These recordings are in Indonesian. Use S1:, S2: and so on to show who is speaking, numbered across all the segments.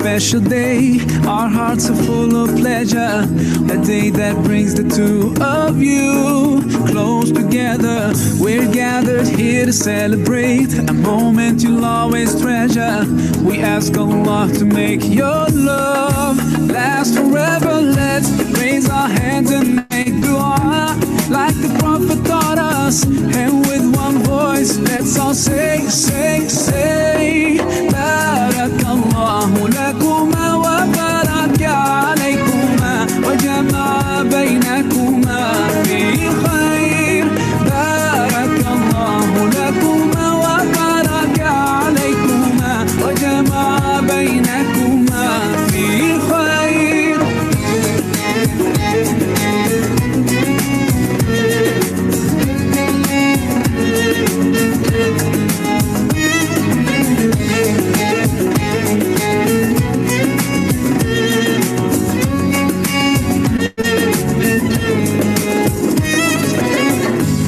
S1: special day. Our hearts are full of pleasure. A day that brings the two of you close together. We're gathered here to celebrate a moment you'll always treasure. We ask Allah to make your love last forever. Let's raise our hands and make dua like the Prophet taught us. And with one voice, let's all say, say, say, Barakallahu lakuma wa baraka alaykuma wa jama'a baynakuma fi khair. Barakallahu lakuma wa baraka alaykuma wa jama'a baynakuma fi khair.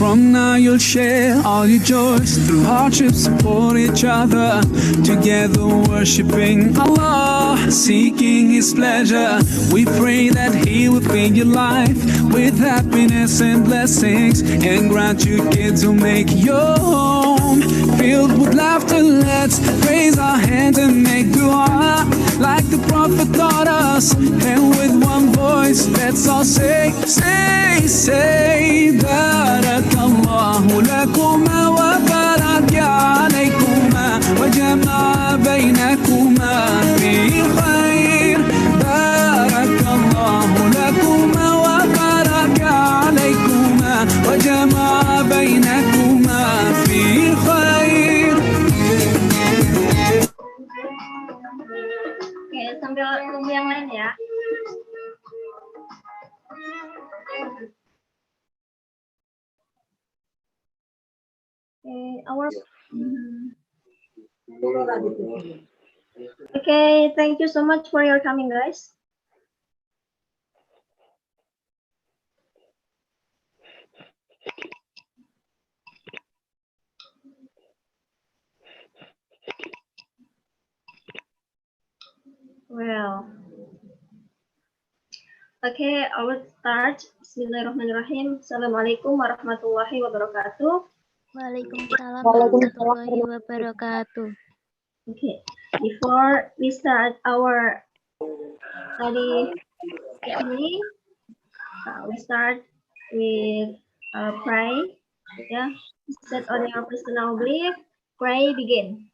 S1: From now you'll share all your joys. Through hardships support each other. Together worshipping Allah, seeking His pleasure. We pray that He will fill your life with happiness and blessings, and grant you kids who make your home filled with laughter. Let's raise our hands and make dua like the Prophet taught us. And with one voice, let's all say, say, say, Barakallahu lakuma wa baraka alaykuma wa jama'a baynakuma fi khair. Barakallahu lakuma wa baraka alaykuma wa jama'a baynakuma fi khair.
S2: Oke, sambil tunggu yang lain ya. Okay, thank you so much for your coming, guys. Well, okay, I will start. Bismillahirrahmanirrahim. Assalamualaikum warahmatullahi wabarakatuh.
S3: Waalaikumsalam warahmatullahi wabarakatuh.
S2: Okay, before we start our study session, we start with pray. Yeah, set on your personal belief. Pray, begin.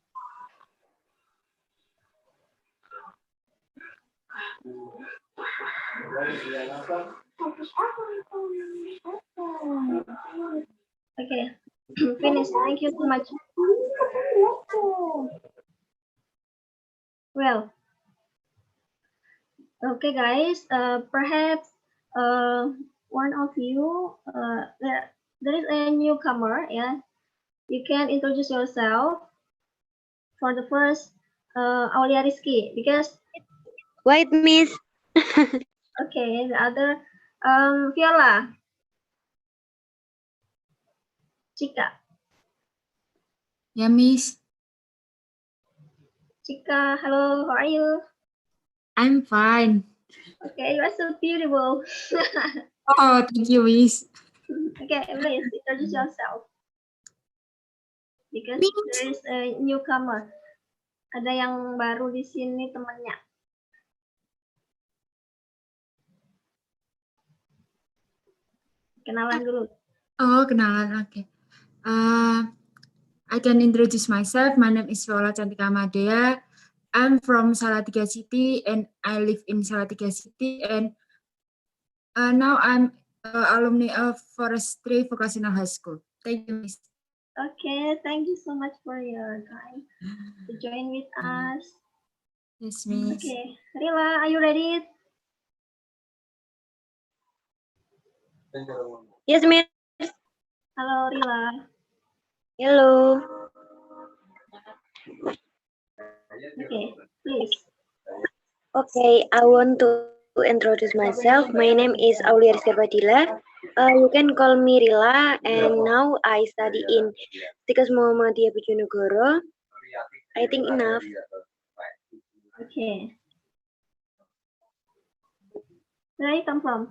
S2: Okay, finish. Thank you so much. Well, okay, guys. Perhaps one of you there is a newcomer. Yeah, you can introduce yourself. For the first, Aulia Rizky, because
S3: Wait, Miss.
S2: okay, the other Viola, Chika.
S4: Yeah, Miss.
S2: Chika, hello, how are you?
S4: I'm fine.
S2: Okay, you are so beautiful.
S4: Oh, thank you, Miss.
S2: Okay, please introduce yourself. Because there is a newcomer. Ada yang baru di sini temannya. Kenalan dulu.
S4: Oh, kenalan. Okay. I can introduce myself. My name is Viola Cantika Madea. I'm from Salatiga City and I live in Salatiga City, and now I'm alumni of Forestry Vocational High School. Thank you, Miss.
S2: Okay, thank you so much for your time to join with us.
S4: Yes, Miss.
S2: Okay, Rila, are you ready?
S3: Yes, Miss.
S2: Halo, Rila.
S3: Hello.
S2: Okay, please.
S3: Okay, I want to introduce myself. My name is Aulia Rizky Fadila. You can call me Rila, and now I study in Tikas Muhammadiyah Bojonegoro. I think enough.
S2: Okay, Where you come from?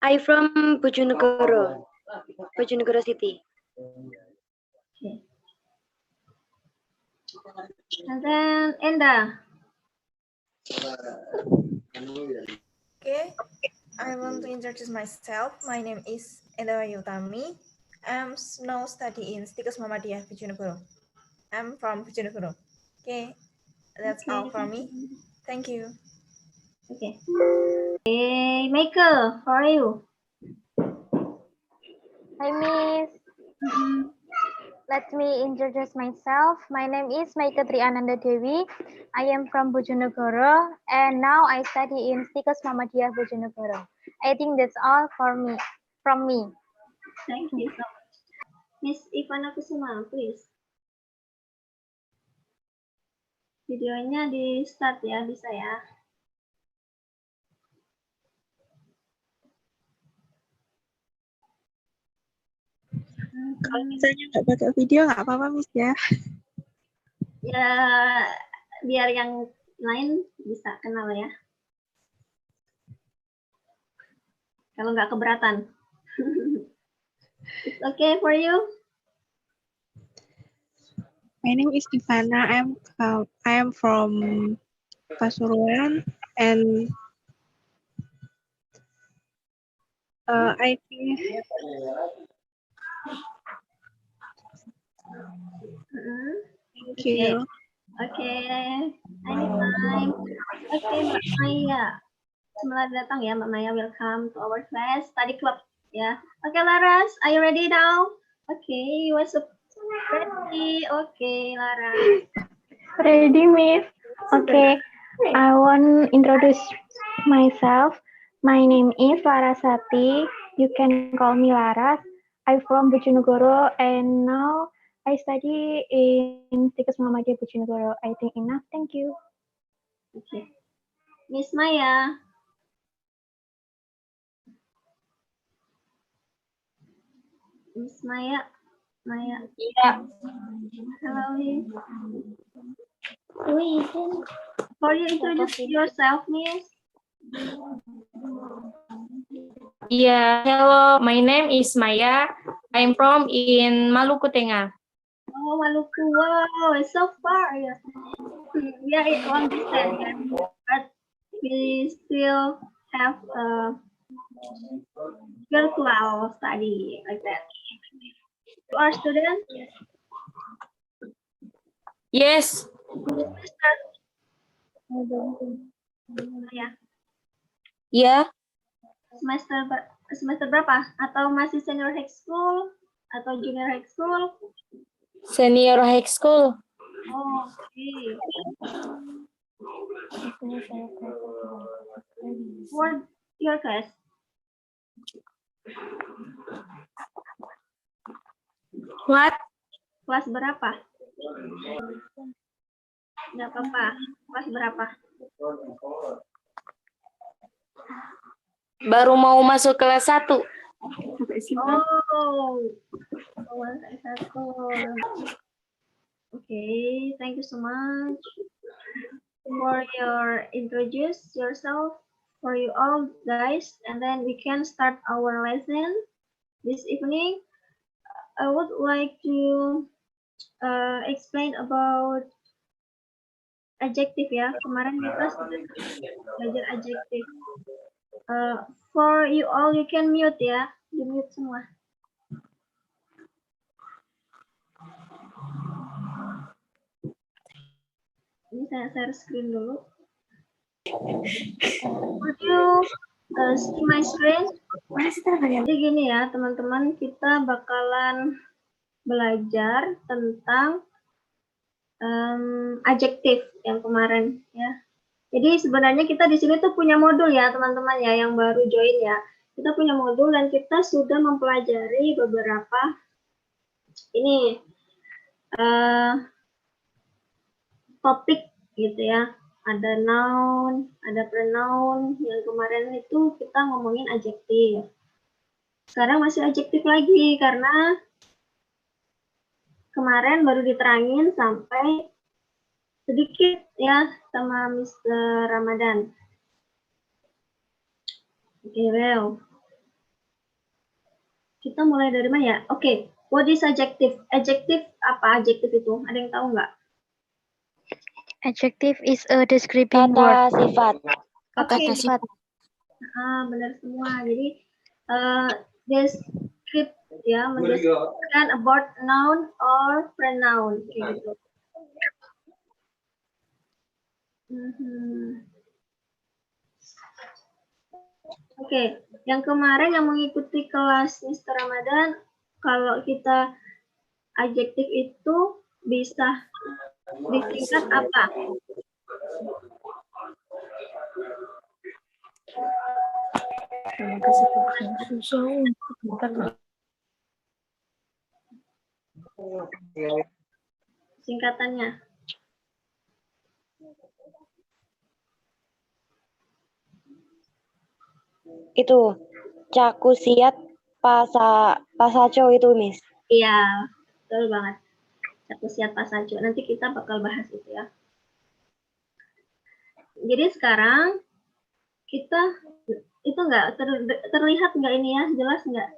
S3: I from Bojonegoro, Bojonegoro City.
S2: Okay. And then Enda.
S5: Okay, I want to introduce myself. My name is Enda Yutami. I'm now studying in Stikas Muhammadiyah Bojonegoro. I'm from Bojonegoro. Okay, that's all for me. Thank you.
S2: Okay. Hey, Michael, how are you?
S6: Hi, Miss. Let me introduce myself. My name is Maika Triananda Dewi. I am from Bojonegoro, and now I study in Stikas Muhammadiyah Bojonegoro. I think that's all from me.
S2: Thank you so much. Miss Ivana Kusuma, please. Videonya di start ya, bisa ya.
S7: Kalau misalnya nggak pakai video nggak apa-apa, Miss ya.
S2: Ya, biar yang lain bisa kenal ya. Kalau nggak keberatan. It's okay for you?
S7: My name is Ivana. I am from Pasuruan, and I think thank you.
S2: Okay, anytime. Okay, Mbak Maya. Selamat datang ya, Mbak Maya. Welcome to our class study club. Ya. Okay, Laras, are you ready now? Okay, you are so ready. Okay, Laras.
S6: Ready, Miss? Okay, I want to introduce myself. My name is Larasati. You can call me Laras. I'm from Bojonegoro, and now I study in Stikas Muhammadiyah Bojonegoro. I think enough. Thank you.
S2: Okay. Miss Maya. Miss Maya. Maya.
S4: Yeah.
S2: Hello, Miss. For you introduce yourself, Miss.
S8: Yeah, hello, my name is Maya. I'm from in Maluku Tengah.
S2: Oh, Maluku. Wow, it's so far. Yeah. We are in long distance, yeah. But we still have a virtual study like that. You are students?
S8: Yes,
S2: Ya.
S8: yeah,
S2: Semester berapa? Atau masih senior high school atau junior high school?
S8: senior high school.
S2: Oh, okay. What your class?
S8: What?
S2: Kelas berapa? Nggak apa-apa. Kelas berapa?
S8: Baru mau masuk kelas 1.
S2: Oh, kelas S1. Okay, thank you so much for your introduce yourself for you all guys, and then we can start our lesson this evening. I would like to explain about adjective ya. Kemarin kita sudah belajar adjective. For you all, you can mute ya, di mute semua. Ini saya share screen dulu. Would you see my screen? Jadi gini ya teman-teman, kita bakalan belajar tentang adjektif yang kemarin ya. Jadi sebenarnya kita di sini tuh punya modul ya teman-teman ya yang baru join ya. Kita punya modul dan kita sudah mempelajari beberapa ini topik gitu ya. Ada noun, ada pronoun. Yang kemarin itu kita ngomongin adjektif. Sekarang masih adjektif lagi karena kemarin baru diterangin sampai sedikit ya sama Mr. Ramadan. Oke, well. Kita mulai dari mana ya? Oke, what is adjective? Adjective apa adjective itu? Ada yang tahu nggak?
S6: Adjective is a describing
S3: Kata
S6: word.
S3: sifat.
S6: Kata
S2: Oke.
S6: sifat.
S2: Benar semua. Jadi describe ya, mendeskripsikan about noun or pronoun kayak gitu. Oke, yang kemarin yang mengikuti kelas Mr. Ramadan, kalau kita adjektif itu bisa disingkat apa? Singkatannya.
S3: Itu cakusiat pasaco itu, Miss.
S2: Iya, betul banget. Cakusiat pasaco. Nanti kita bakal bahas itu ya. Jadi sekarang kita itu nggak terlihat nggak ini ya, jelas nggak?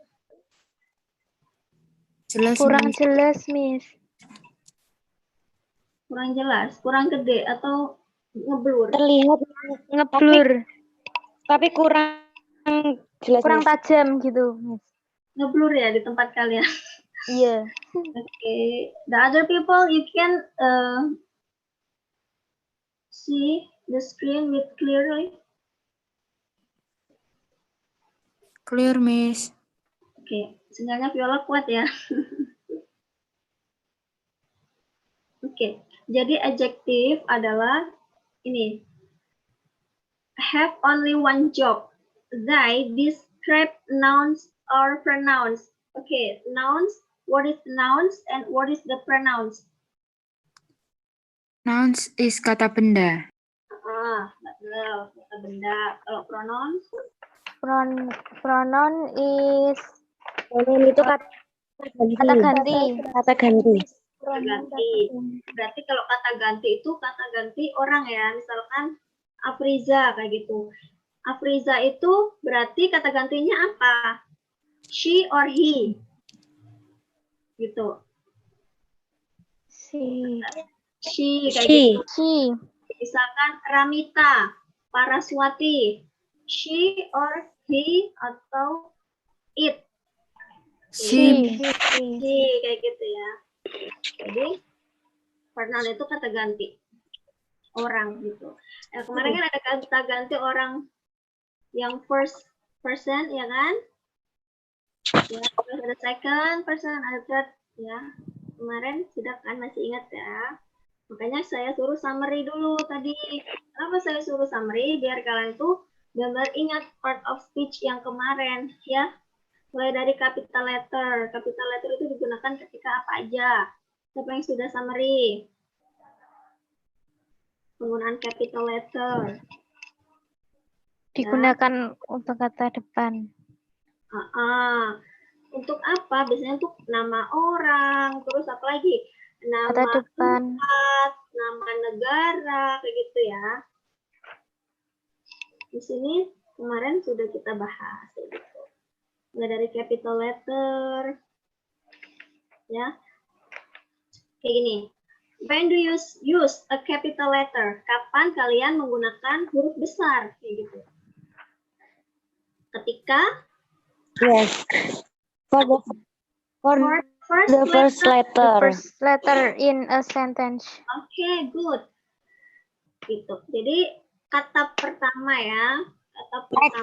S4: Jelas,
S6: Kurang
S4: Miss.
S6: jelas, Miss.
S2: Kurang jelas, kurang gede atau ngeblur?
S3: Terlihat
S6: Ngeblur.
S3: tapi kurang jelas.
S6: Kurang
S3: Miss.
S6: tajam gitu, Miss.
S2: Ngeblur ya di tempat kalian.
S6: Iya.
S2: Okay, the other people you can see the screen with clearly.
S4: Clear, Miss.
S2: Oke, sinyalnya Viola kuat ya. Oke, jadi adjective adalah ini. Have only one job. They describe nouns or pronouns. Okay, nouns. What is nouns and what is the pronouns?
S4: Nouns is kata benda.
S2: Betul, kata benda. Kalau pronouns?
S6: Pronoun is
S3: Pronoun itu kata ganti. Kata ganti.
S2: Kata ganti. Berarti kalau kata ganti itu kata ganti orang ya. Misalkan Afriza kayak gitu. Afriza itu berarti kata gantinya apa? She or he. Gitu. She kayak gitu.
S6: she.
S2: Misalkan Ramita, Paraswati. She or he atau it.
S4: She.
S2: She kayak gitu ya. Jadi pronoun itu kata ganti orang gitu. Kemarin kan ada kata ganti orang yang first person ya kan? Ya, terus ada second person, ada third ya. Kemarin sudah kan masih ingat ya. Makanya saya suruh summary dulu tadi. Kenapa saya suruh summary? Biar kalian tuh benar ingat part of speech yang kemarin ya. Mulai dari capital letter. Capital letter itu digunakan ketika apa aja? Siapa yang sudah summary? Penggunaan capital letter.
S6: Digunakan untuk kata depan.
S2: Untuk apa? Biasanya untuk nama orang, terus apa lagi? Nama
S6: Kata depan.
S2: tempat, nama negara, kayak gitu ya. Di sini kemarin sudah kita bahas kayak gitu. Mulai dari capital letter. Ya. Kayak gini. When do you use a capital letter? Kapan kalian menggunakan huruf besar? Kayak gitu. Ketika
S3: Yes. For the first letter.
S6: First letter in a sentence.
S2: Oke, good. Gitu. Jadi kata pertama ya, kata pertama,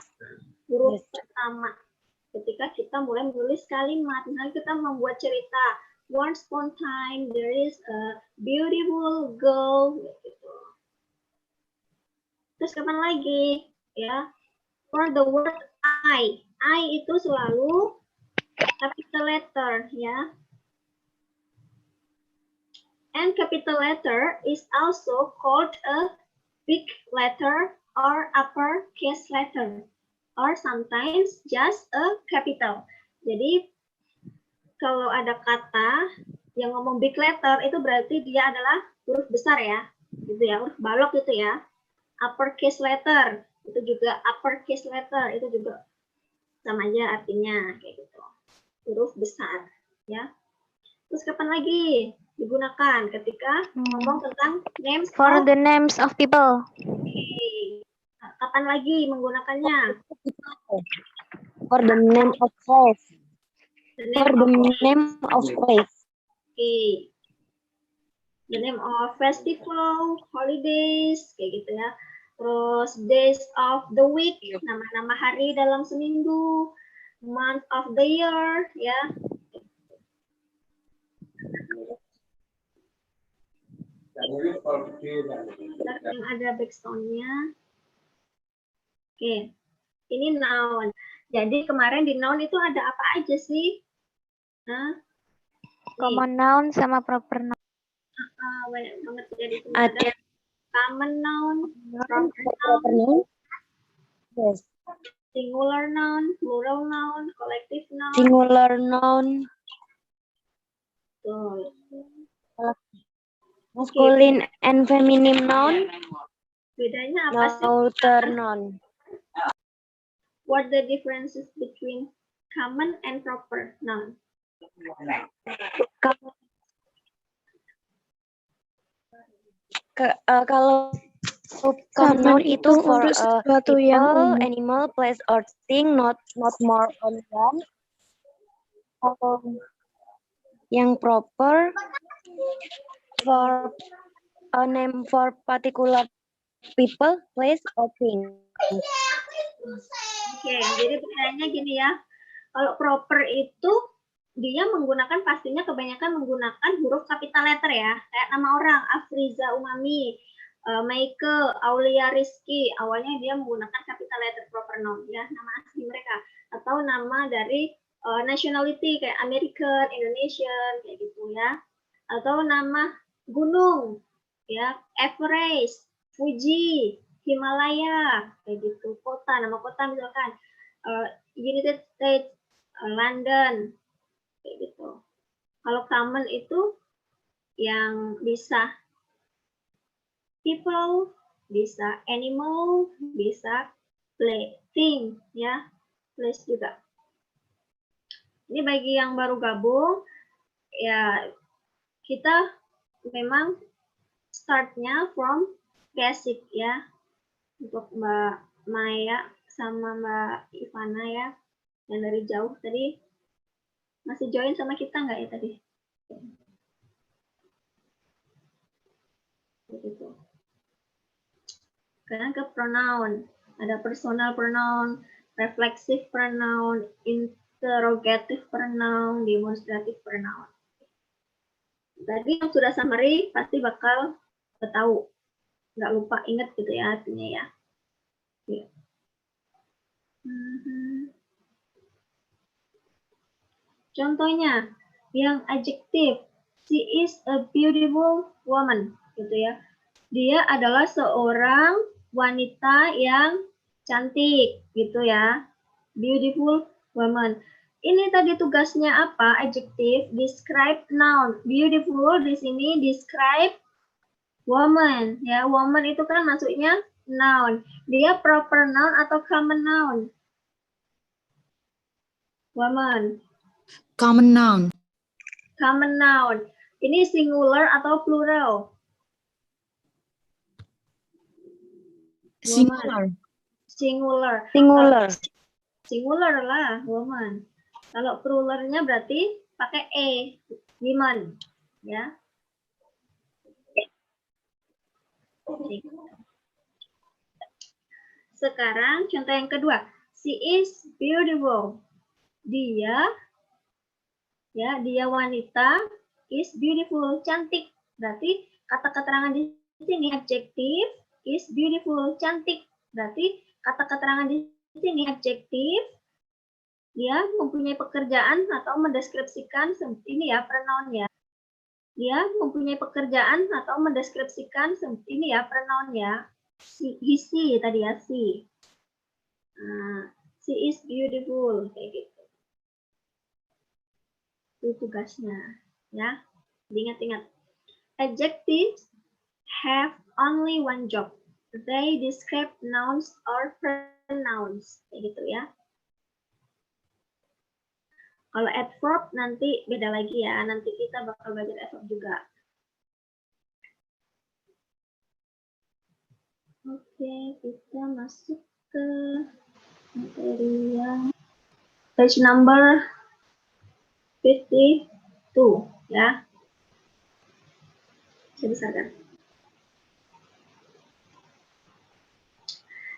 S2: huruf pertama. Ketika kita mulai menulis kalimat, misalnya kita membuat cerita. Once upon a time there is a beautiful girl. Gitu. Terus kapan lagi? Ya, for the word I itu selalu capital letter ya. And capital letter is also called a big letter or uppercase letter, or sometimes just a capital. Jadi kalau ada kata yang ngomong big letter itu berarti dia adalah huruf besar ya. gitu ya, huruf balok itu ya. Uppercase letter itu juga uppercase letter itu juga sama aja artinya kayak gitu. Huruf besar ya. Terus kapan lagi digunakan ketika ngomong tentang names
S3: For
S2: of
S3: the names of people.
S2: kapan lagi menggunakannya?
S3: For the name of place.
S2: The
S3: For
S2: name
S3: the
S2: of
S3: name of place.
S2: okay. The name of festival, holidays, kayak gitu ya. Terus days of the week, nama-nama hari dalam seminggu, month of the year, ya. Yang ada background-nya. Oke, ini noun. Jadi kemarin di noun itu ada apa aja sih? Nah,
S3: Common noun sama proper noun.
S2: banyak banget jadi
S3: Ada
S2: common noun, proper noun,
S3: yes.
S2: singular noun, plural noun, collective noun.
S3: Singular noun,
S2: Betul.
S3: masculine and feminine noun,
S2: Bedanya apa sih?
S3: neuter noun.
S2: What the differences between common and proper noun?
S3: Kalau common noun itu for
S6: sesuatu
S3: people,
S6: yang umum.
S3: animal, place, or thing, not more than one. Yang proper for a name for particular people, place, or thing.
S2: Oke, jadi bedanya gini ya. Kalau proper itu dia menggunakan pastinya kebanyakan menggunakan huruf capital letter ya. Kayak nama orang Afriza Umami, Maike, Aulia Rizky. Awalnya dia menggunakan capital letter proper noun ya, nama asli mereka. Atau nama dari nationality kayak American, Indonesian kayak gitu ya. Atau nama gunung ya, Everest, Fuji, Himalaya kayak gitu. Kota, nama kota misalkan United States, London kayak gitu. Kalau common itu yang bisa people, bisa animal, bisa thing ya, place juga. Ini bagi yang baru gabung ya, kita memang startnya from basic ya, untuk Mbak Maya sama Mbak Ivana ya, yang dari jauh tadi masih join sama kita nggak ya tadi? Begitu. Sekarang ke pronoun, ada personal pronoun, reflexive pronoun, interrogative pronoun, demonstrative pronoun. Tadi yang sudah summary pasti bakal tahu, nggak lupa ingat gitu ya artinya ya. Oke. Contohnya yang adjektif, she is a beautiful woman gitu ya. Dia adalah seorang wanita yang cantik gitu ya. Beautiful woman. Ini tadi tugasnya apa? Adjektif, describe noun. Beautiful di sini describe woman ya. Woman itu kan maksudnya noun. Dia proper noun atau common noun? Woman.
S4: Common noun.
S2: Common noun. Ini singular atau plural?
S4: Singular.
S2: Singular.
S3: Singular.
S2: Singular lah, woman. Kalau pluralnya berarti pakai e, women, ya. Sekarang contoh yang kedua, she is beautiful. Dia wanita, is beautiful, cantik. Berarti kata keterangan di sini adjektif, is beautiful, cantik. Berarti kata keterangan di sini adjektif, dia mempunyai pekerjaan atau mendeskripsikan ini ya pronoun ya. Dia mempunyai pekerjaan atau mendeskripsikan ini ya pronoun ya. She tadi ya, she. Nah, she is beautiful kayak gitu. Itu tugasnya ya. Ingat-ingat. Adjectives have only one job. They describe nouns or pronouns. Kayak gitu ya. Kalau adverb nanti beda lagi ya. Nanti kita bakal belajar adverb juga. Oke, kita masuk ke materi yang page number 52 ya. Saya besarkan.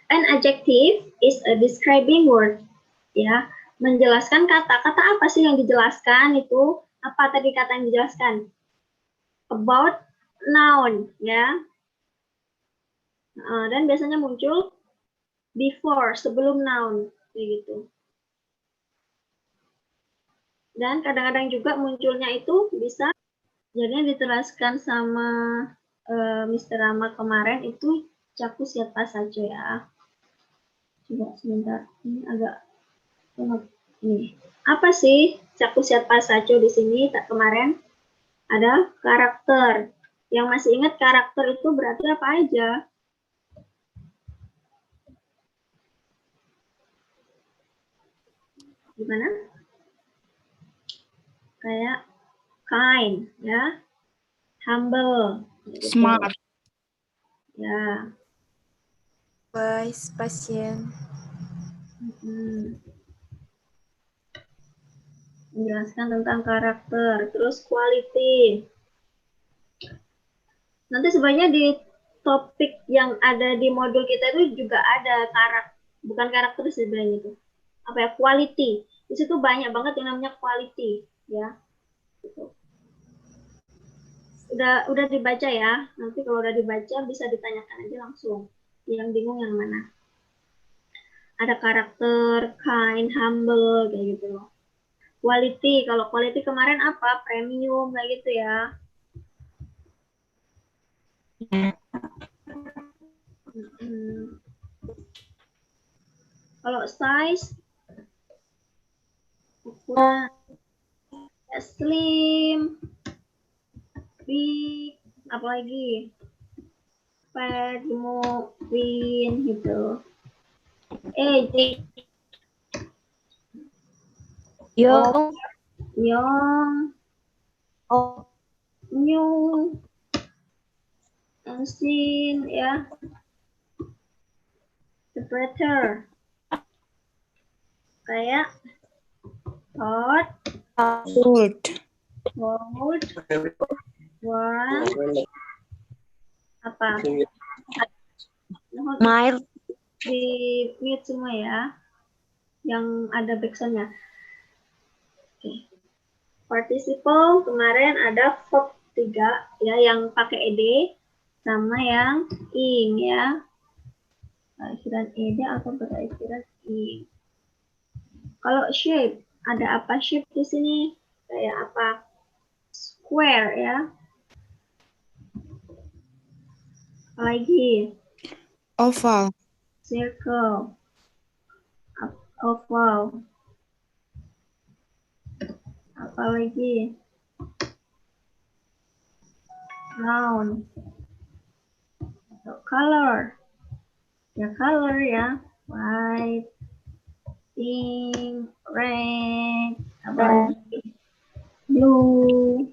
S2: An adjective is a describing word. Ya, menjelaskan kata. Kata apa sih yang dijelaskan itu? Apa tadi kata yang dijelaskan? About noun, ya. Dan biasanya muncul before, sebelum noun, kayak gitu. Dan kadang-kadang juga munculnya itu bisa, jadinya diteraskan sama Mr. Rama kemarin itu cakup siapa saja ya. Coba sebentar, ini agak ini. Apa sih cakup siapa saja di sini? Kemarin ada karakter. Yang masih ingat karakter itu berarti apa aja? Gimana? Kayak kind, ya, humble, gitu.
S8: Smart.
S2: Ya.
S5: Wise, patient.
S2: Menjelaskan tentang karakter, terus quality. Nanti sebenarnya di topik yang ada di modul kita itu juga ada bukan karakter sebenarnya itu. Apa ya, quality. Di situ banyak banget yang namanya quality, ya. Gitu. Udah dibaca ya. Nanti kalau udah dibaca bisa ditanyakan aja langsung. Yang bingung yang mana? Ada karakter, kind, humble, kayak gitu loh. Quality, kalau quality kemarin apa? Premium, kayak gitu ya. Kalau size, ukuran, slim, big, apalagi fat, gemuk, thin, gitu. Young, new, ancient, ya. Temperature, kayak hot,
S8: Cold.
S2: warm, apa?
S3: Mild.
S2: Di mute semua ya, yang ada backsoundnya. Oke. Participle kemarin ada verb 3 ya, yang pakai ed sama yang ing ya. Akhiran ed atau berakhiran ing. Kalau shape, ada apa shape di sini? Kayak apa? Square ya. Apalagi?
S8: Oval.
S2: Circle. Oval. Apalagi? Round. Color. Ya color ya. White, pink, red, apalagi? Blue.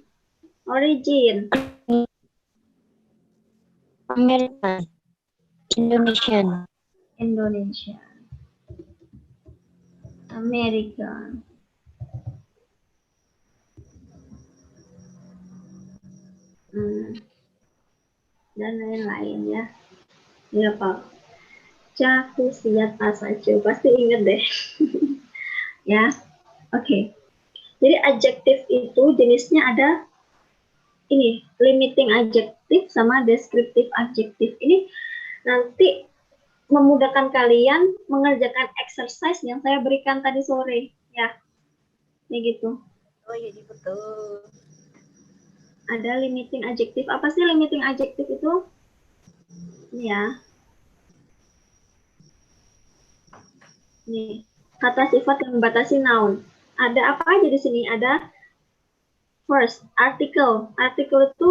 S2: Origin.
S3: American. Indonesian.
S2: Indonesia. American. Dan lain-lain ya. Ya Pak. Cakup siapa saja. Pasti inget deh. Ya. Oke. Jadi adjektif itu jenisnya ada ini, limiting adjective sama descriptive adjective. Ini nanti memudahkan kalian mengerjakan exercise yang saya berikan tadi sore, ya. Kayak gitu.
S5: Oh iya, betul.
S2: Ada limiting adjective. Apa sih limiting adjective itu? Ya. Nih, kata sifat yang membatasi noun. Ada apa aja di sini? Ada first, article. Article itu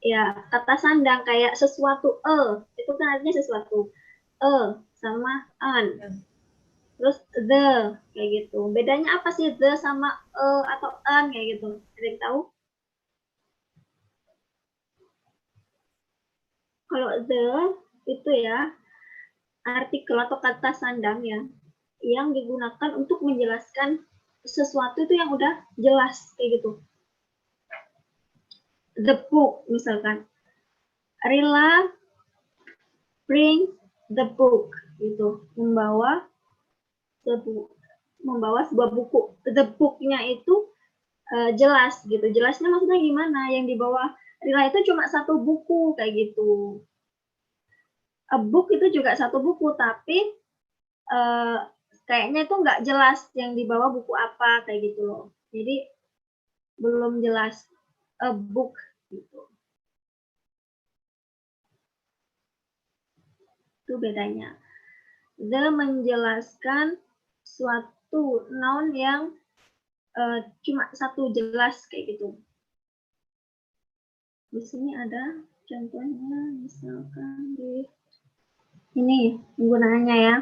S2: ya kata sandang kayak sesuatu itu kan artinya sesuatu sama an, terus the kayak gitu. Bedanya apa sih the sama atau an kayak gitu? Ada yang tahu? Kalau the itu ya artikel atau kata sandang ya yang digunakan untuk menjelaskan sesuatu itu yang udah jelas kayak gitu. The book misalkan, Rila bring the book gitu, membawa sebuah buku. The book-nya itu jelas gitu. Jelasnya maksudnya gimana? Yang dibawa Rila itu cuma satu buku kayak gitu. A book itu juga satu buku, tapi kayaknya itu nggak jelas yang dibawa buku apa kayak gitu loh. Jadi belum jelas a book gitu. Itu bedanya. The menjelaskan suatu noun yang cuma satu jelas kayak gitu. Di sini ada contohnya, misalkan di ini penggunaannya ya.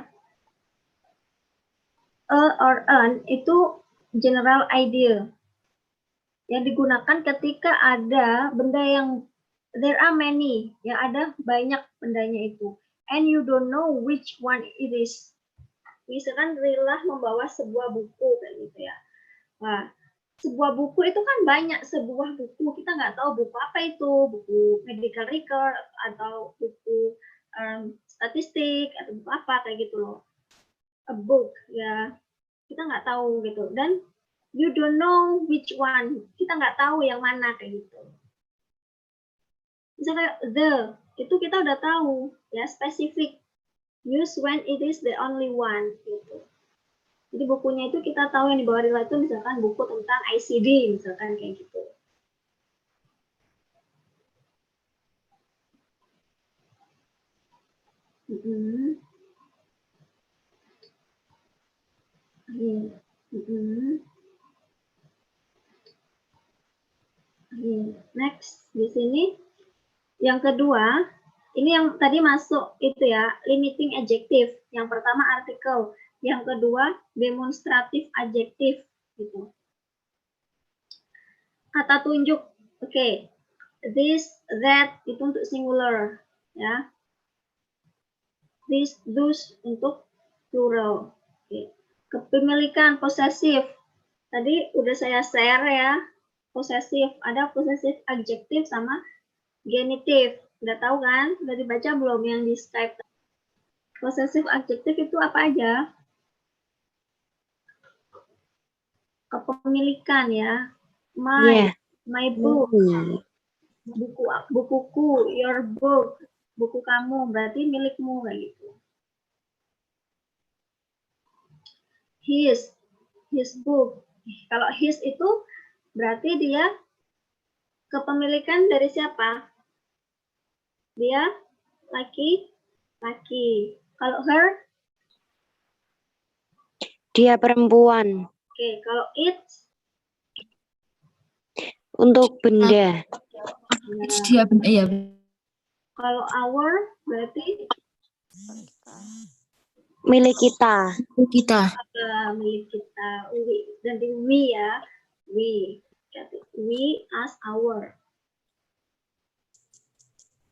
S2: A or an itu general idea yang digunakan ketika ada benda yang there are many, yang ada banyak bendanya itu, and you don't know which one it is. Misalkan Rila membawa sebuah buku kayak gitu ya. Nah, sebuah buku itu kan banyak, sebuah buku kita nggak tahu buku apa itu, buku medical record atau buku statistik atau buku apa kayak gitu loh. A book ya, kita nggak tahu gitu. Dan you don't know which one, kita nggak tahu yang mana kayak gitu. Misalnya the itu kita udah tahu ya, spesifik, use when it is the only one gitu. Jadi bukunya itu kita tahu yang dibawa Rila itu misalkan buku tentang ICD misalkan kayak gitu. Next di sini yang kedua, ini yang tadi masuk itu ya, limiting adjective. Yang pertama artikel, yang kedua demonstratif adjective gitu. Kata tunjuk, oke. This, that itu untuk singular ya. This, those untuk plural. Oke. Kepemilikan possessive. Tadi udah saya share ya. Possessive, ada possessive adjective sama genitive. Udah tahu kan? Udah dibaca belum yang di Skype? Possessive adjective itu apa aja? Kepemilikan ya. My book. Bukuku, your book. Buku kamu, berarti milikmu kayak gitu. His book. Kalau his itu berarti dia kepemilikan dari siapa? Dia laki. Kalau her?
S3: Dia perempuan.
S2: Oke, kalau it?
S3: Untuk benda.
S4: Dia benda, ya.
S2: Kalau our berarti?
S3: Milik kita.
S2: Milik kita. Nanti we ya. We as our.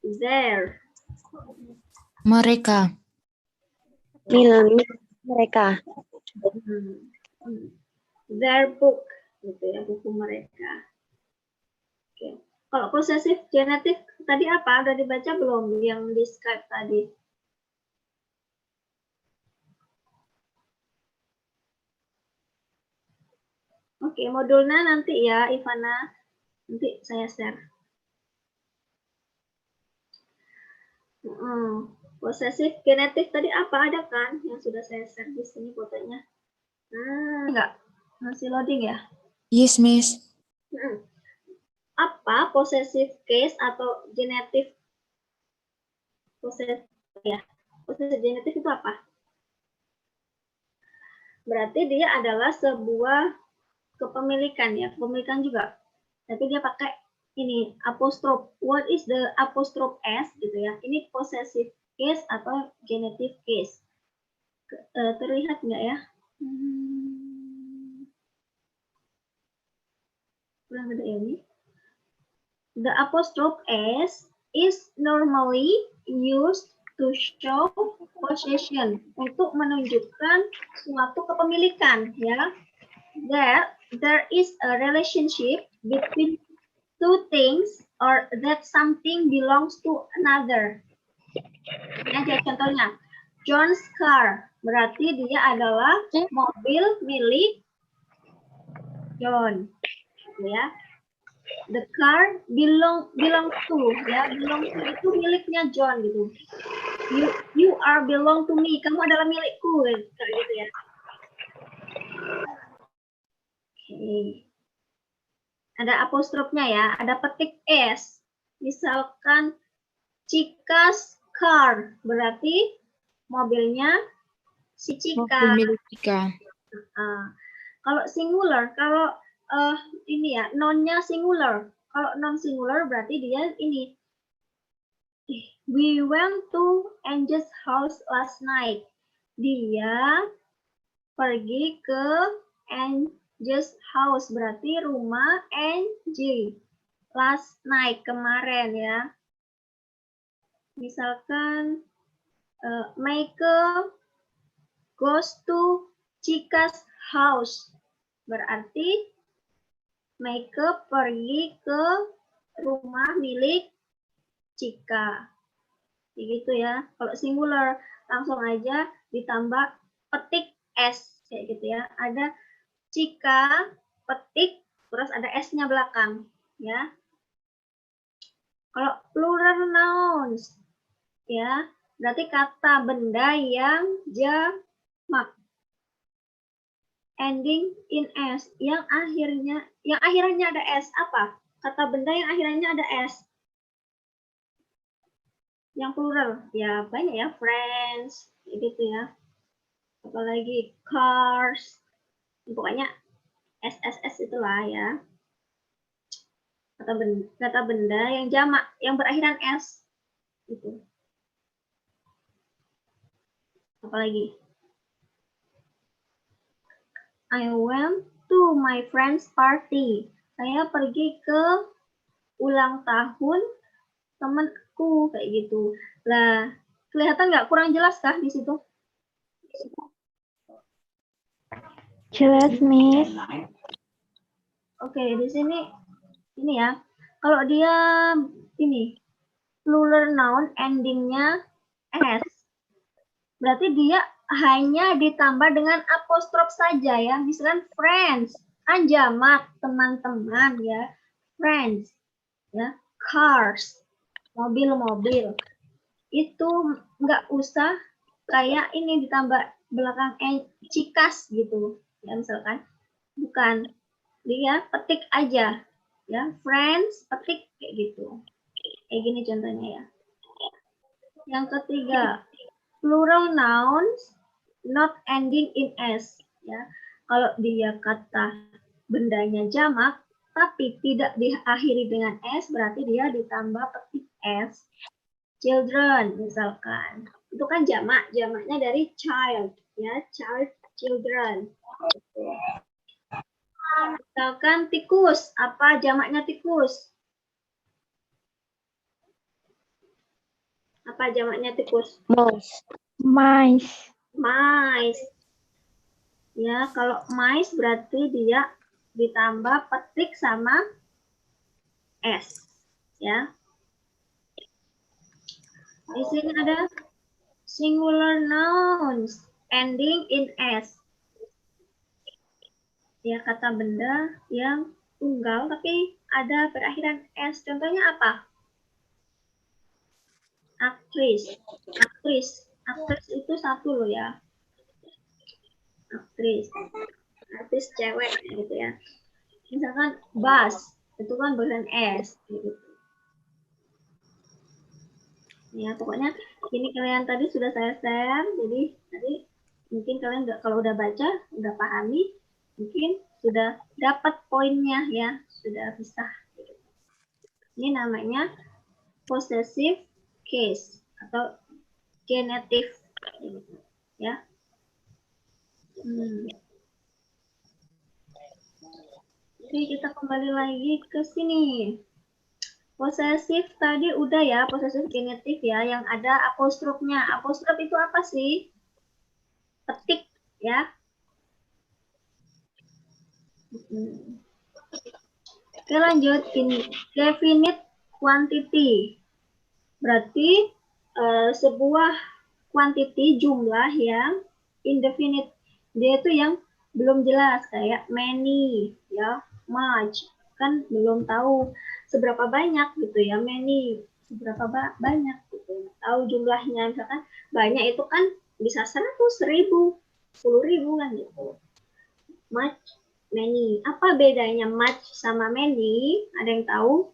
S2: Their.
S4: Mereka.
S3: Mereka.
S2: Their book, gitu ya, buku mereka. Oke. Kalau possessive genitive tadi apa? Udah dibaca belum yang di Skype tadi? Oke, modulnya nanti ya, Ivana. Nanti saya share. Possessive genitive tadi apa? Ada kan yang sudah saya share di sini fotonya? Enggak. Masih loading ya?
S4: Yes, Miss.
S2: Apa possessive case atau genitive? Possessive genitive itu apa? Berarti dia adalah sebuah kepemilikan ya, kepemilikan juga. Tapi dia pakai ini apostrophe. What is the apostrophe s gitu ya? Ini possessive case atau genitive case. Terlihat nggak ya? Kurang gede ini. The apostrophe s is normally used to show possession, untuk menunjukkan suatu kepemilikan, ya. There is a relationship between two things or that something belongs to another. Ini aja contohnya. John's car berarti dia adalah mobil milik John, ya. The car belongs to, ya. Belong to itu miliknya John gitu. You are belong to me. Kamu adalah milikku, gitu ya. Oke. Ada apostrofnya ya. Ada petik s. Misalkan Chika's car berarti mobilnya si Chika.
S4: Milik Cika.
S2: Kalau singular, kalau ini ya, nonnya singular. Kalau non singular berarti dia ini. We went to Angel's house last night. Dia pergi ke Angel's house berarti rumah Angel. Last night, kemarin ya. Misalkan Michael goes to Chika's house. Berarti Michael pergi ke rumah milik Chika. Begitu ya. Kalau singular langsung aja ditambah petik S kayak gitu ya. Ada Chika petik terus ada S-nya belakang ya. Kalau plural nouns ya, berarti kata benda yang jamak. Ending in S, yang akhirnya ada S, apa? Kata benda yang akhirnya ada S. Yang plural, ya banyak ya, friends, gitu ya. Apalagi cars, pokoknya SSS itulah ya. Kata benda yang jamak, yang berakhiran S. Gitu. Apalagi? I went to my friend's party. Saya pergi ke ulang tahun temanku kayak gitu. Lah, kelihatan nggak kurang jelas kah di situ?
S6: Jelas, Miss.
S2: Oke, di sini ini ya. Kalau dia ini plural noun endingnya s, berarti dia hanya ditambah dengan apostrof saja ya. Misalkan friends, kan jamak teman-teman ya. Friends, ya. Cars, mobil-mobil. Itu nggak usah kayak ini ditambah belakang Chika's gitu. Ya misalkan. Bukan. Dia petik aja. Ya, friends, petik kayak gitu. Kayak gini contohnya ya. Yang ketiga, plural nouns not ending in s ya. Kalau dia kata bendanya jamak tapi tidak diakhiri dengan s berarti dia ditambah petik s. Children misalkan. Itu kan jamaknya dari child ya, child, children. Misalkan tikus, apa jamaknya tikus? Apa jamaknya tikus?
S6: Mice.
S2: Mice. Ya, kalau mice berarti dia ditambah petik sama s. Ya. Di sini ada singular nouns ending in s. Ya, kata benda yang tunggal tapi ada berakhiran s. Contohnya apa? Aktris. Aktris itu satu loh ya. Artis cewek gitu ya. Misalkan bus itu kan berakhiran s gitu. Ya pokoknya ini kalian tadi sudah saya share, jadi tadi mungkin kalian kalau udah baca, udah pahami, mungkin sudah dapat poinnya ya, sudah bisa. Ini namanya possessive case atau genitive, ya. Oke, kita kembali lagi ke sini. Posesif tadi udah ya, posesif genitif ya, yang ada apostrofnya. Apostrof itu apa sih? Petik ya. Oke, lanjut. Definite quantity. Berarti sebuah quantity, jumlah yang indefinite. Dia itu yang belum jelas, kayak many ya, much. Kan belum tahu seberapa banyak gitu ya, many seberapa banyak gitu. Tahu jumlahnya, misalkan banyak itu kan bisa 100, 1000, 10.000 kan gitu. Much, many. Apa bedanya much sama many? Ada yang tahu?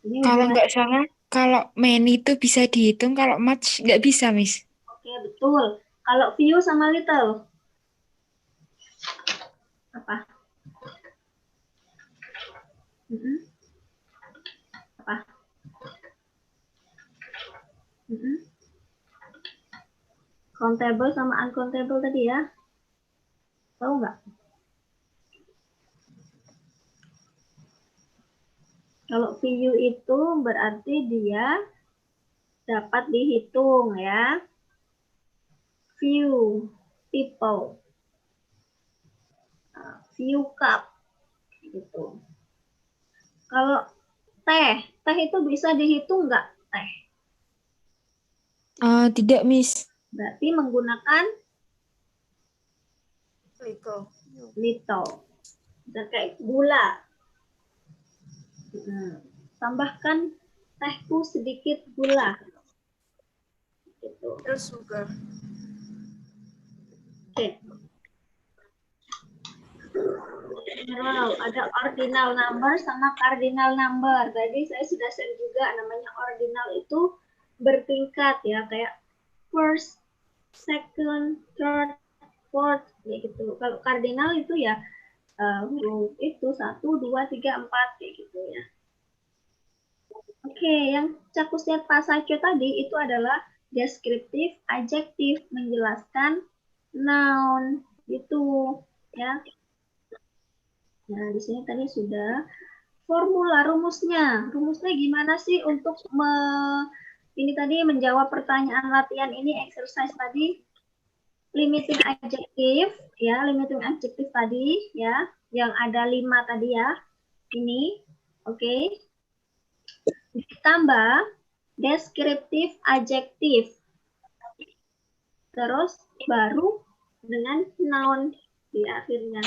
S4: Kalau nggak salah, kalau many itu bisa dihitung, kalau much nggak bisa, Miss.
S2: Oke, betul. Kalau few sama little? Apa? Apa? Countable sama uncountable tadi ya? Tahu nggak? Kalau few itu berarti dia dapat dihitung ya. Few people. Few cup. Gitu. Kalau teh itu bisa dihitung nggak teh?
S4: Tidak, Miss.
S2: Berarti menggunakan little. Dan kayak gula. Tambahkan tehku sedikit gula. Gitu.
S5: Sugar.
S2: Oke. Wow, ada ordinal number sama cardinal number. Tadi saya sudah share juga, namanya ordinal itu bertingkat ya, kayak first, second, third, fourth, kayak gitu. Kalau cardinal itu ya huruf itu 1, 2, 3, 4 kayak gitu ya. Oke, yang cakusnya Pak Sacio tadi itu adalah deskriptif, adjektif, menjelaskan, noun, gitu ya. Nah, di sini tadi sudah formula rumusnya. Rumusnya gimana sih untuk ini tadi menjawab pertanyaan latihan ini, exercise tadi? Limiting adjective ya, limiting adjective tadi ya, yang ada 5 tadi ya. Ini, oke. Ditambah deskriptif adjektif. Terus baru dengan noun di akhirnya.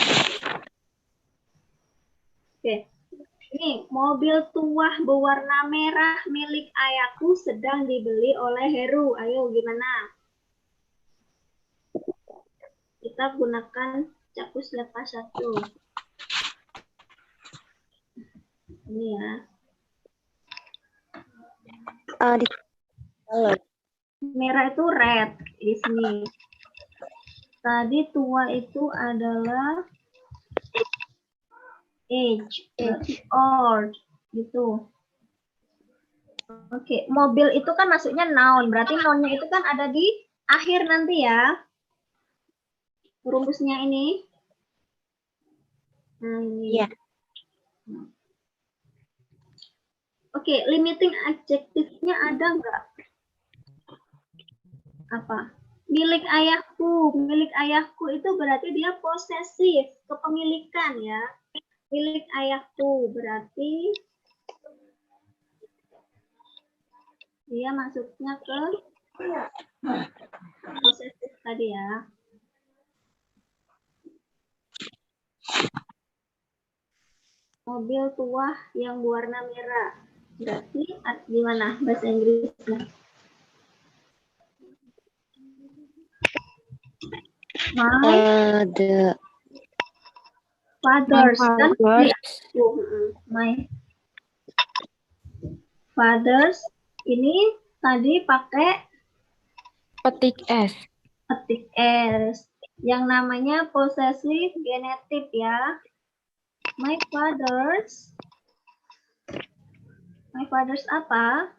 S2: Oke. Ini mobil tua berwarna merah milik ayahku sedang dibeli oleh Heru. Ayo gimana? Kita gunakan cakus lepas 1. Ini ya. Merah itu red di sini. Tadi tua itu adalah age, old, gitu. Oke, mobil itu kan maksudnya noun, berarti nounnya itu kan ada di akhir nanti ya. Rumusnya ini. Nah, ini.
S3: Ya.
S2: Oke, limiting adjektifnya ada nggak? Apa? Milik ayahku. Milik ayahku itu berarti dia posesif, kepemilikan ya. Milik ayahku berarti dia masuknya ke posesif tadi ya. Mobil tua yang berwarna merah. Berarti gimana bahasa Inggrisnya?
S3: The
S2: Fathers kan? My fathers ini tadi pakai
S8: Petik S.
S2: Petik S. Yang namanya possessive genetive ya. My father's apa?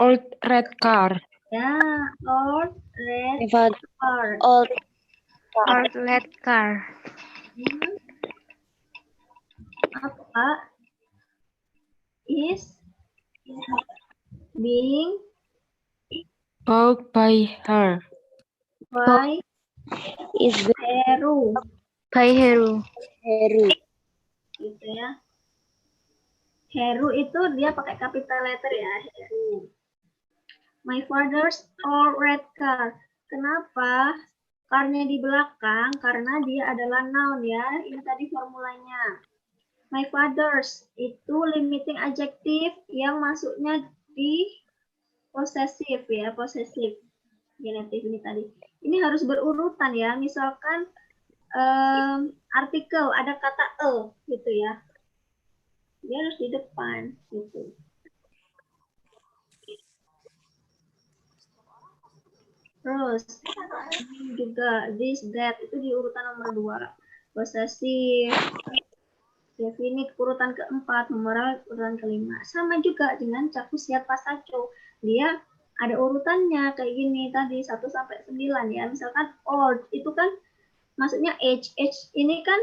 S8: Old red car.
S2: Ya, old red
S3: My father
S2: car.
S3: old
S8: Old red car.
S2: Apa? Is being
S8: Bought by her.
S2: by
S3: is
S2: Heru.
S8: By Heru.
S3: Heru.
S2: Gitu ya. Heru itu dia pakai capital letter ya, Heru. My father's old red car. Kenapa? Car-nya di belakang karena dia adalah noun ya. Ini tadi formulanya. My father's itu limiting adjective yang masuknya di possessive ya, possessive genetive ini tadi. Ini harus berurutan ya. Misalkan artikel ada kata e gitu ya. Dia harus di depan gitu. Terus ini juga this, that itu di urutan nomor 2. Possessive, definite urutan keempat, numeral urutan kelima. Sama juga dengan cakusiat pasaco. Dia ada urutannya kayak gini tadi 1 sampai 9 ya. Misalkan old itu kan maksudnya age. Age ini kan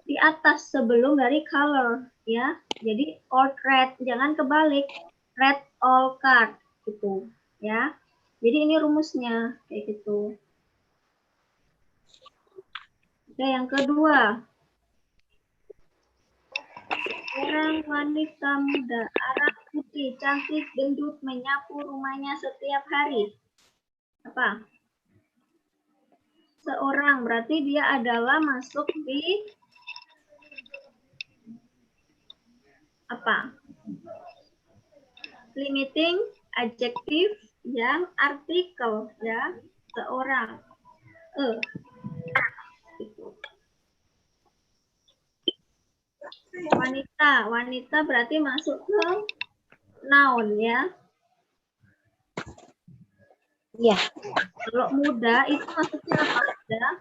S2: di atas sebelum dari color ya. Jadi old red, jangan kebalik. Red old card gitu ya. Jadi ini rumusnya kayak gitu. Oke, yang kedua. Seorang wanita muda, Arab putih, cantik, gendut, menyapu rumahnya setiap hari. Apa? Seorang, berarti dia adalah masuk di apa? Limiting adjective yang artikel ya, seorang. Wanita berarti masuk ke noun ya.
S3: Iya.
S2: Kalau muda itu maksudnya apa? Muda?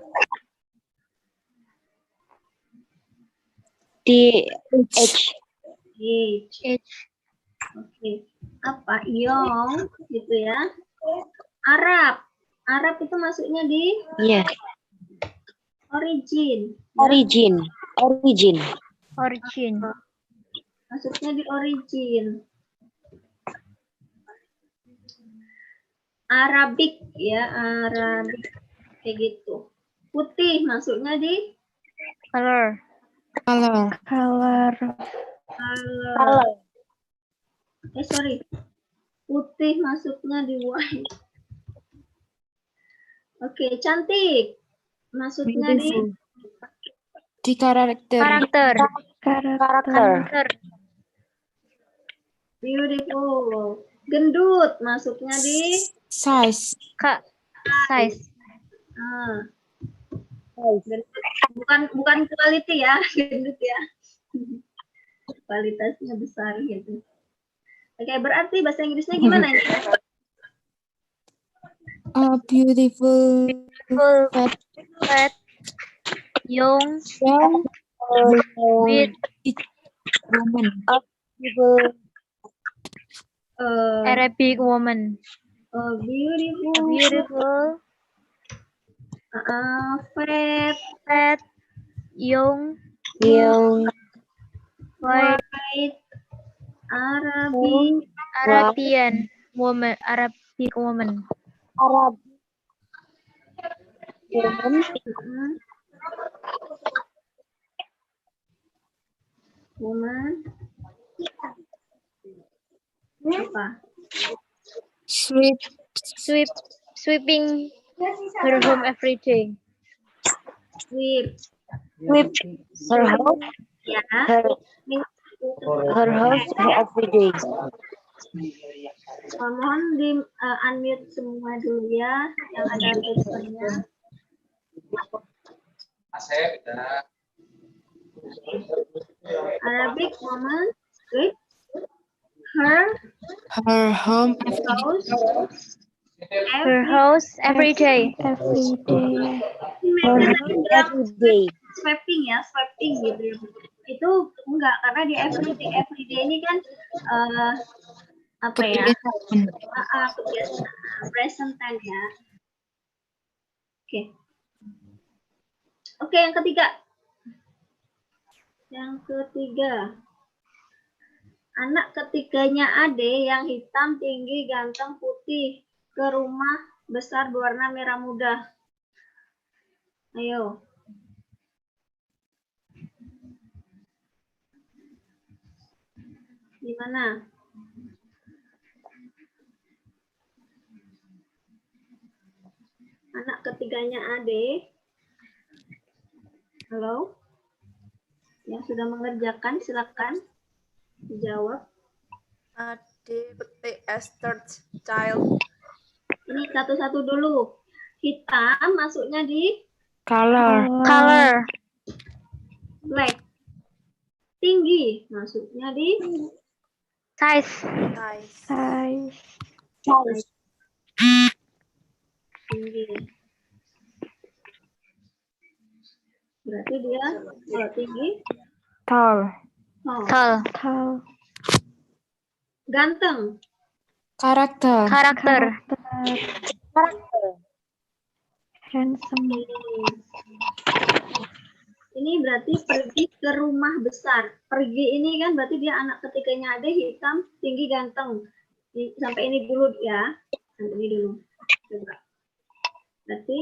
S3: Di age.
S2: Oke. Apa? Young gitu ya. Arab itu masuknya di
S3: Iya.
S2: origin.
S3: Origin.
S2: Masuknya di origin. Arabic ya, Arabic kayak gitu. Putih masuknya di
S8: Color.
S2: Sorry. Putih masuknya di white. Oke, cantik. Masuknya
S8: di karakter.
S2: Beautiful. Gendut masuknya di
S8: Size.
S2: Bukan quality ya, gendut ya. Kualitasnya besar gitu. Oke, berarti bahasa Inggrisnya gimana ini?
S8: Beautiful,
S9: fat, young, with
S8: woman.
S9: Arabic woman.
S2: Beautiful.
S9: Fat, young,
S2: white,
S9: Arabian woman, Arabic woman.
S2: Woman. Apa?
S9: Sweeping her home every day.
S2: Sweep
S3: her house.
S2: Ya.
S3: Her house every day.
S2: Mohon di unmute semua dulu ya, yang ada tulisannya. Arabic woman sweep her
S8: home
S2: house
S9: Her house every day.
S6: Every day.
S3: Her
S2: Matchnya tadi
S3: house
S2: bilang
S3: every day.
S2: sweeping ya, sweeping gitu ya. Itu enggak, karena di everyday ini kan apa ya? Kebiasaan present tense ya. Oke. Oke, yang ketiga. Yang ketiga. Anak ketiganya Ade yang hitam, tinggi, ganteng, putih ke rumah besar berwarna merah muda. Ayo. Gimana? Anak ketiganya Ade. Halo? Yang sudah mengerjakan, silakan dijawab.
S5: Ade petik as third child.
S2: Ini satu-satu dulu. Hitam masuknya di
S4: Color.
S9: Color.
S2: black. Tinggi masuknya di
S9: Size.
S5: Size.
S6: Size.
S2: tinggi. Berarti dia kalau tinggi
S4: Tall.
S9: Tall.
S6: Tall.
S2: ganteng.
S4: Karakter.
S9: Karakter.
S6: Handsome.
S2: Ini berarti pergi ke rumah besar. Pergi ini kan berarti dia anak ketiganya Ade, hitam, tinggi, ganteng. Sampai ini dulu ya. Sampai ini dulu. Coba. Berarti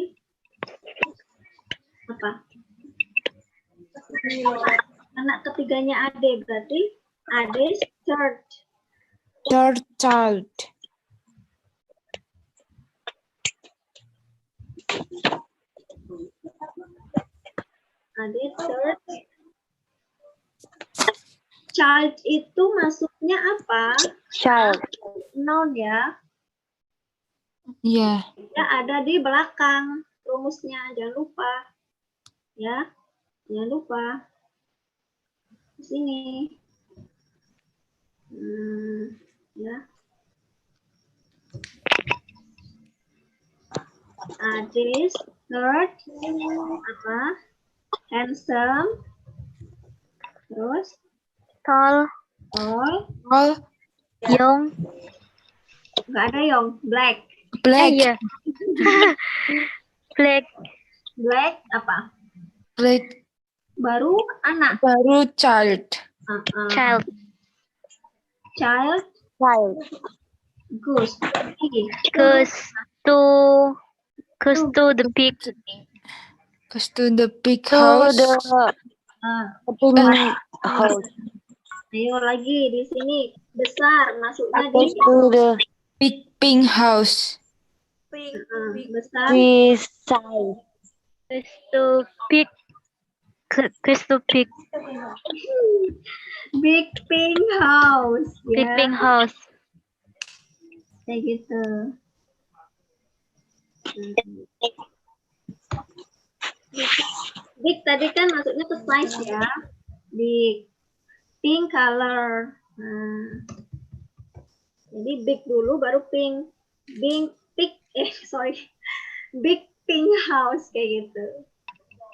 S2: apa? Anak ketiganya Ade berarti Ade third.
S4: Third child.
S2: Ade third. Child itu masuknya apa?
S3: Child.
S2: Noun ya.
S4: Iya.
S2: Ya ada di belakang rumusnya, jangan lupa. Ya. Jangan lupa. Di sini. Ya. Adis, third, apa? Handsome. Terus?
S9: Tall.
S4: Tall.
S9: Young.
S2: Nggak ada yang black.
S4: Black.
S9: Iya. Black.
S2: Black apa?
S4: Black.
S2: Baru anak.
S4: Baru child.
S9: Child.
S2: Child.
S3: Child.
S2: Goose.
S9: Goes to the big
S4: Goes to the big
S3: To
S4: house.
S3: the house.
S2: Ayo lagi di sini besar masuknya di
S3: To the
S4: Big pink house.
S5: Pink.
S2: besar.
S3: this size.
S9: goes to big
S2: Big pink house.
S9: big
S2: Ya,
S9: pink house.
S2: kayak gitu. Big tadi kan masuknya ke size ya. Big. Pink color. Nah. Jadi big dulu baru pink. Big pink house kayak gitu.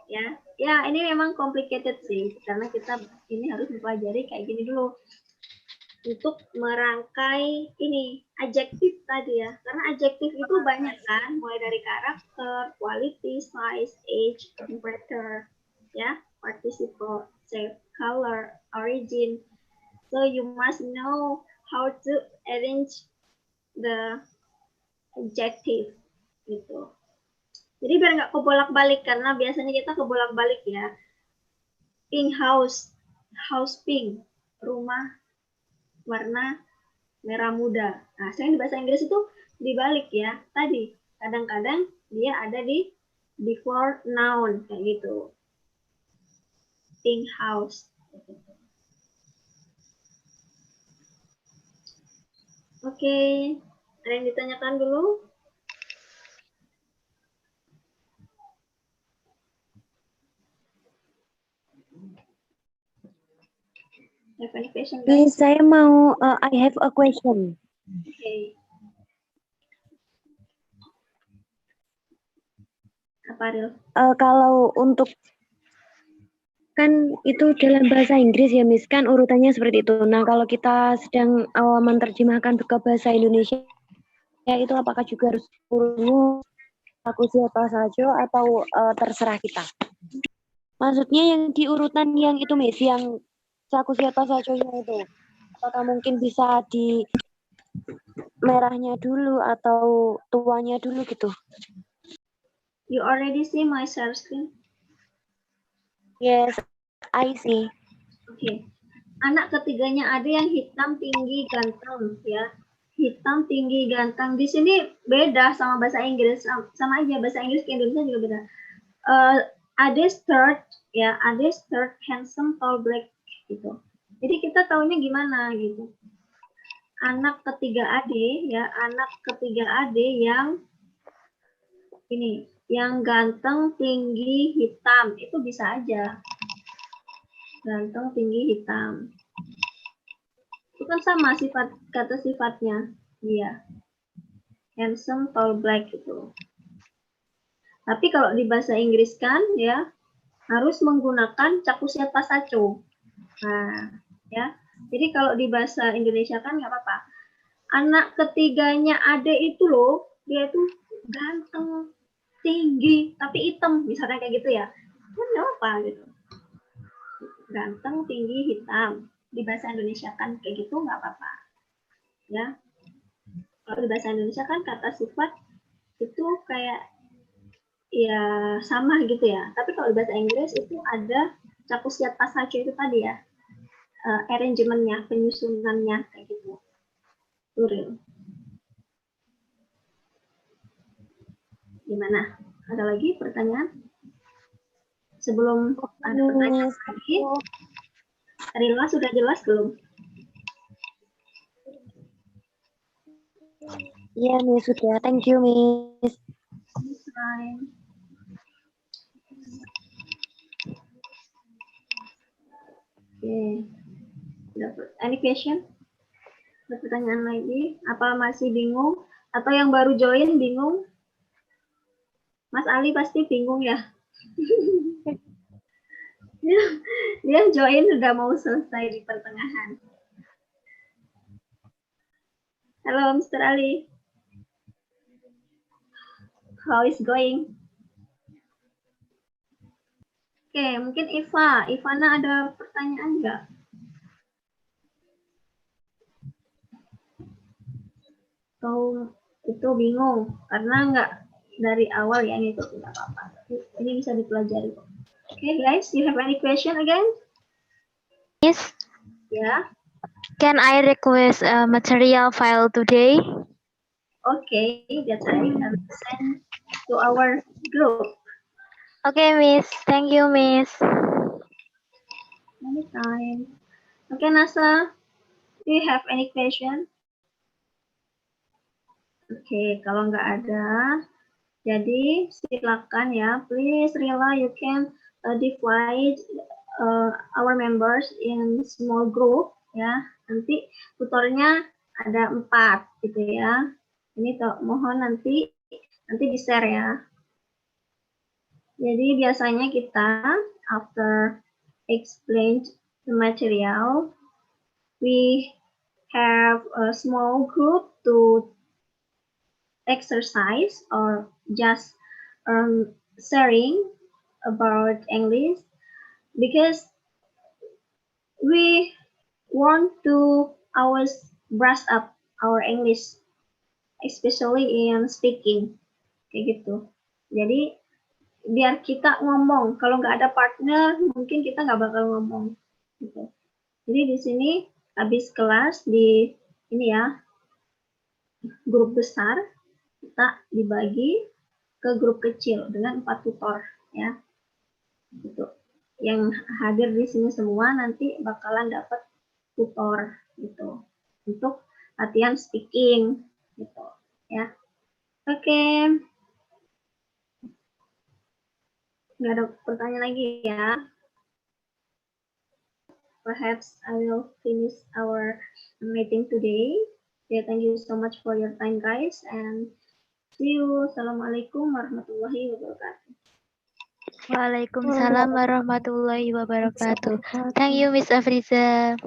S2: Ya. Ya, ini memang complicated sih karena kita ini harus mempelajari kayak gini dulu. Untuk merangkai ini adjektif tadi ya, karena adjektif itu banyak kan, mulai dari karakter, quality, size, age, temperature, ya, participle, shape, color, origin. So you must know how to arrange the adjective gitu. Jadi biar nggak kebolak-balik karena biasanya kita kebolak-balik ya. Pink house, house pink, rumah warna merah muda. Nah, saya di bahasa Inggris itu dibalik ya. Tadi kadang-kadang dia ada di before noun kayak gitu. Pink house. Oke, ada yang ditanyakan dulu? Have any question, guys?
S3: Saya mau, I have a question.
S2: Okay. Apa, Ril?
S3: Kalau untuk kan itu dalam bahasa Inggris ya, Miss, kan urutannya seperti itu. Nah, kalau kita sedang menerjemahkan ke bahasa Indonesia, ya itu apakah juga harus urutnya aku siapa saja atau terserah kita? Maksudnya yang di urutan yang itu, Miss, yang saku siapa saja itu. Apakah mungkin bisa di merahnya dulu atau tuanya dulu gitu?
S2: You already see my share screen?
S3: Yes, I see.
S2: Oke. Anak ketiganya ada yang hitam, tinggi, ganteng, ya. Hitam, tinggi, ganteng. Di sini beda sama bahasa Inggris. Sama aja, bahasa Inggris ke Indonesia juga beda. Ades third, ya. Ades third, handsome, tall, black, gitu. Jadi kita taunya gimana, gitu. Anak ketiga ade, ya. Anak ketiga ade yang ini, yang ganteng, tinggi, hitam. Itu bisa aja. Ganteng, tinggi, hitam. Itu kan sama sifat kata sifatnya dia. Handsome, tall, black gitu. Tapi kalau di bahasa Inggris kan ya harus menggunakan caku siapa saco. Nah, ya. Jadi kalau di bahasa Indonesia kan nggak apa-apa. Anak ketiganya Ade itu loh, dia itu ganteng, tinggi, tapi hitam, misalnya kayak gitu ya. Kan nggak apa gitu. Ganteng, tinggi, hitam. Di bahasa Indonesia kan kayak gitu nggak apa-apa. Ya. Kalau di bahasa Indonesia kan kata sifat itu kayak ya sama gitu ya. Tapi kalau di bahasa Inggris itu ada cakup siapa saja itu tadi ya. Arrangementnya, penyusunannya kayak gitu. Turil. Gimana? Ada lagi pertanyaan? Sebelum ada pertanyaan lagi, Rila sudah jelas belum?
S3: Iya, Miss, sudah. Thank you, Miss.
S2: Fine. Oke. Any question? Ada pertanyaan lagi? Apa masih bingung? Atau yang baru join bingung? Mas Ali pasti bingung ya? Dia join sudah mau selesai di pertengahan. Halo, Mr. Ali. How is going? Oke, mungkin Iva. Ivana ada pertanyaan nggak? Atau itu bingung karena nggak dari awal ya itu tidak apa-apa. Ini bisa dipelajari. Oke, guys, you have any question again?
S9: Miss,
S2: Ya.
S9: can I request a material file today?
S2: Okay, that's right. I will send to our group.
S9: Okay, Miss. Thank you, Miss.
S2: Anytime. Okay, Nasa, do you have any question? Oke, kalau nggak ada, jadi silakan ya. Please, Rila, you can divide our members in small group ya. Nanti tutornya ada 4 gitu ya. Ini mohon nanti di-share ya. Jadi biasanya kita after explain the material, we have a small group to exercise or just sharing about English because we want to always brush up our English, especially in speaking, kayak gitu. Jadi biar kita ngomong, kalau nggak ada partner mungkin kita nggak bakal ngomong. Gitu. Jadi di sini habis kelas di ini ya grup besar kita dibagi ke grup kecil dengan 4 tutor ya. Gitu. Yang hadir di sini semua nanti bakalan dapat tutor gitu untuk latihan speaking gitu ya. Oke. Nggak ada pertanyaan lagi ya. Perhaps I will finish our meeting today. Okay, thank you so much for your time, guys, and See you. Assalamualaikum warahmatullahi wabarakatuh.
S9: Waalaikumsalam warahmatullahi wabarakatuh. Thank you, Miss Afriza.